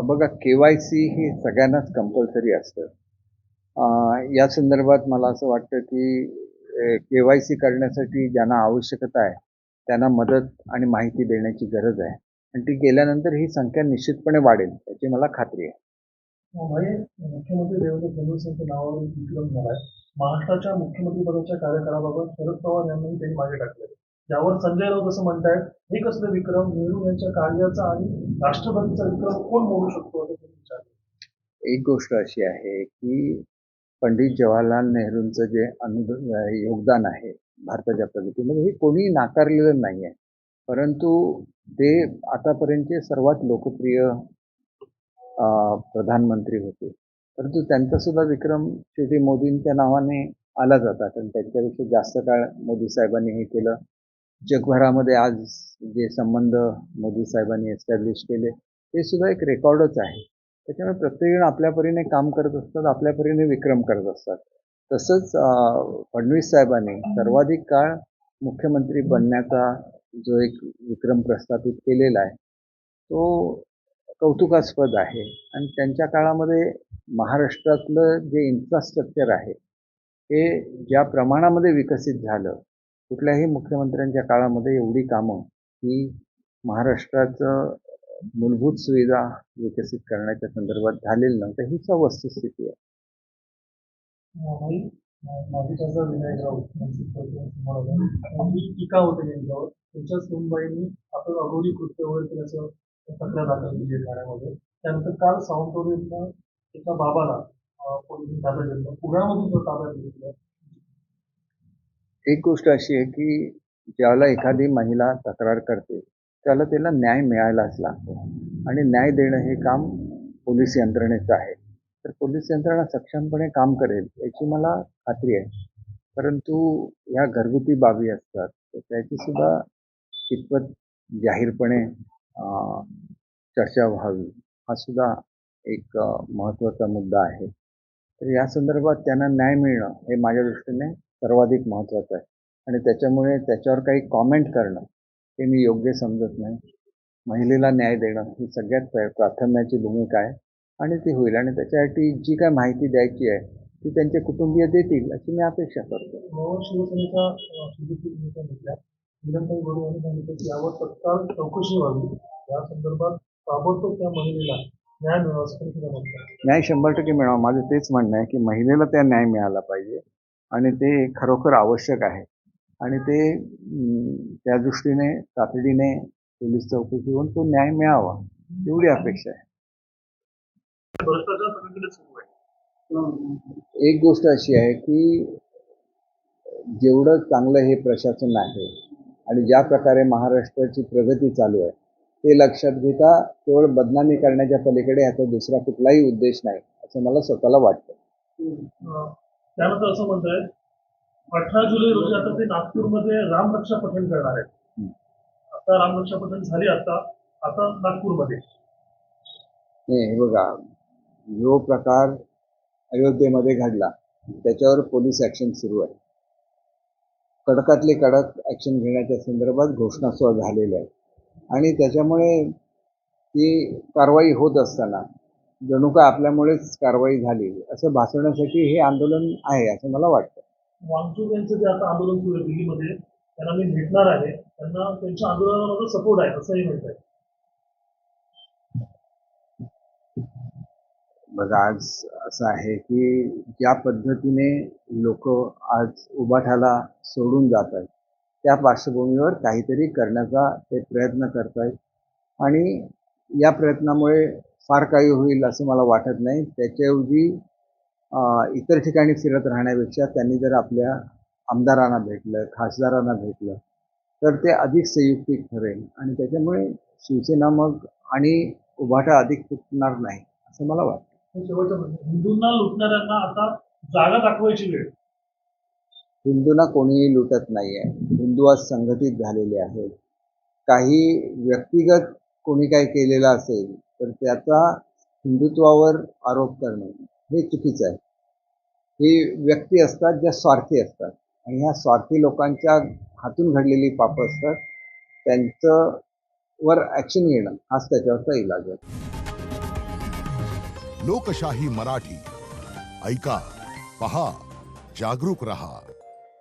बघा KYC ही सगळ्यांनाच compulsory असतं. या संदर्भात मला असं वाटतं की KYC करण्यासाठी ज्यांना आवश्यकता आहे त्यांना मदत आणि माहिती देण्याची गरज आहे आणि ती केल्यानंतर ही संख्या निश्चितपणे वाढेल याची मला खात्री आहे. भाई मुख्यमंत्री देवेंद्र फडणवीस यांच्या नावावर एक विक्रम झालाय. महाराष्ट्राच्या मुख्यमंत्रीपदाच्या कार्यकाळाबाबत शरद पवार यांनाही त्यांनी मागे टाकले, यावर संजय राऊत असं म्हणतायत, हे कसले विक्रम, नेहरू यांच्या कार्याचा आणि राष्ट्रभक्तीचा विक्रम कोण मोडू शकतो असं त्यांनी विचारलं. एक गोष्ट अशी आहे की पंडित जवाहरलाल नेहरूंचं जे योगदान आहे भारताच्या प्रगतीमध्ये हे कोणी नाकारलेलं नाही आहे, परंतु ते आतापर्यंतचे सर्वात लोकप्रिय प्रधानमंत्री होते. परंतु त्यांचा सुद्धा विक्रम शेवटी मोदींच्या नावाने आला जातात आणि त्यांच्यापेक्षा जास्त काळ मोदी साहेबांनी हे केलं. जगभरामध्ये आज जे संबंध मोदी साहेबांनी एस्टॅब्लिश केले ते सुद्धा एक रेकॉर्डच आहे. त्याच्यामुळे प्रत्येकजण आपल्या परीने काम करत असतात, आपल्या परीने विक्रम करत असतात. तसंच फडणवीस साहेबांनी सर्वाधिक काळ मुख्यमंत्री बनण्याचा जो एक विक्रम प्रस्थापित केलेला आहे तो कौतुकास्पद आहे आणि त्यांच्या काळामध्ये महाराष्ट्रातलं जे इन्फ्रास्ट्रक्चर आहे हे ज्या प्रमाणामध्ये विकसित झालं, कुठल्याही मुख्यमंत्र्यांच्या काळामध्ये एवढी कामं ही महाराष्ट्राचं मूलभूत सुविधा विकसित करण्याच्या संदर्भात झालेली नव्हतं, ही वस्तुस्थिती आहे. माजी खासदार विनायक राऊत यांची टीका होते त्यांच्यावर, त्यांच्या सुनबाईंनी आपण अघोरी कृत्य वगैरे केल्याचं तक्रार दाखल केली आहे ठाण्यामध्ये. त्यानंतर काल सावंतवाडीतनं एका बाबाला पोलिसांनी ताब्यात घेतलं, पुण्यामधून ताब्यात घेतलं. एक गोष्ट अशी आहे की ज्यावेळेला एखादी महिला तक्रार करते त्याला त्याला न्याय मिळायलाच लागतो आणि न्याय देणं हे काम पोलीस यंत्रणेचं आहे. तर पोलीस यंत्रणा सक्षमपणे काम करेल याची मला खात्री आहे. परंतु ह्या घरगुती बाबी असतात तर त्याची सुद्धा कितपत जाहीरपणे चर्चा व्हावी हा सुद्धा एक महत्त्वाचा मुद्दा आहे. तर या संदर्भात त्यांना न्याय मिळणं हे माझ्या दृष्टीने सर्वाधिक महत्त्वाचं आहे आणि त्याच्यामुळे त्याच्यावर काही कॉमेंट करणं हे मी योग्य समजत नाही. महिलेला न्याय देणं ही सगळ्यात प्राथम्याची भूमिका आहे आणि ती होईल आणि त्याच्यासाठी जी काय माहिती द्यायची आहे ती त्यांचे कुटुंबीय देतील अशी मी अपेक्षा करतो. शिवसेनेच्या घेतल्या विधानसभा बरोबर यांनी सांगितलं की यावर तत्काळ चौकशी व्हावी, या संदर्भात ताबडतोब त्या महिलेला न्याय मिळावा असं न्याय 100% मिळावा. माझं तेच म्हणणं आहे की महिलेला त्या न्याय मिळाला पाहिजे आणि ते खरोखर आवश्यक आहे आणि ते त्या दृष्टीने तातडीने पोलीस चौकशी होऊन तो न्याय मिळावा एवढी अपेक्षा आहे. एक गोष्ट अशी आहे की जेवढं चांगलं हे प्रशासन आहे आणि ज्या प्रकारे महाराष्ट्राची प्रगती चालू आहे ते लक्षात घेता केवळ बदनामी करण्याच्या पलीकडे याचा दुसरा कुठलाही उद्देश नाही असं मला स्वतःला वाटतं. त्यानंतर असं म्हणताय 18 जुलै रोजी आता ते नागपूरमध्ये रामरक्षा पठण करणार आहेत. आता रामरक्षा पठण झाली, आता नागपूरमध्ये हे बघा, जो प्रकार अयोध्येमध्ये घडला त्याच्यावर पोलीस ॲक्शन सुरू आहे. कडकातले कडक ॲक्शन घेण्याच्या संदर्भात घोषणा सुद्धा झालेल्या आहेत आणि त्याच्यामुळे ती कारवाई होत असताना जणू का आपल्यामुळेच कारवाई झाली असं भासवण्यासाठी हे आंदोलन आहे असं मला वाटतं. वांगचूक यांचं जे आता आंदोलन सुरू आहे दिल्लीमध्ये, त्यांना मी भेटणार आहे, त्यांना त्यांच्या आंदोलनाला सपोर्ट आहे असंही म्हणतात. बघा, आज असं आहे की ज्या पद्धतीने लोक आज उभाठाला सोडून जात आहेत त्या पार्श्वभूमीवर काहीतरी करण्याचा ते प्रयत्न करत आहेत आणि या प्रयत्नामुळे फार काही होईल असं मला वाटत नाही. त्याच्याऐवजी इतर ठिकाणी फिरत राहण्यापेक्षा त्यांनी जर आपल्या आमदारांना भेटलं, खासदारांना भेटलं तर ते अधिक संयुक्तिक ठरेल आणि त्याच्यामुळे शिवसेना मग आणि उभाटा अधिक तुटणार नाही असं मला वाटतं. हिंदूंना लुटणाऱ्यांना आता जागा दाखवायची वेळ. हिंदूंना कोणीही लुटत नाही आहे. हिंदू आज संघटित झालेले आहेत. काही व्यक्तिगत कोणी काही केलेलं असेल तर त्याचा हिंदुत्वावर आरोप करणं हे चुकीचं आहे. ही व्यक्ती असतात ज्या स्वार्थी असतात आणि ह्या स्वार्थी लोकांच्या हातून घडलेली पापं असतात, त्यांचं वर ॲक्शन घेणं हाच त्याच्यावरचा इलाज आहे. लोकशाही मराठी ऐका, पहा, जागरूक रहा.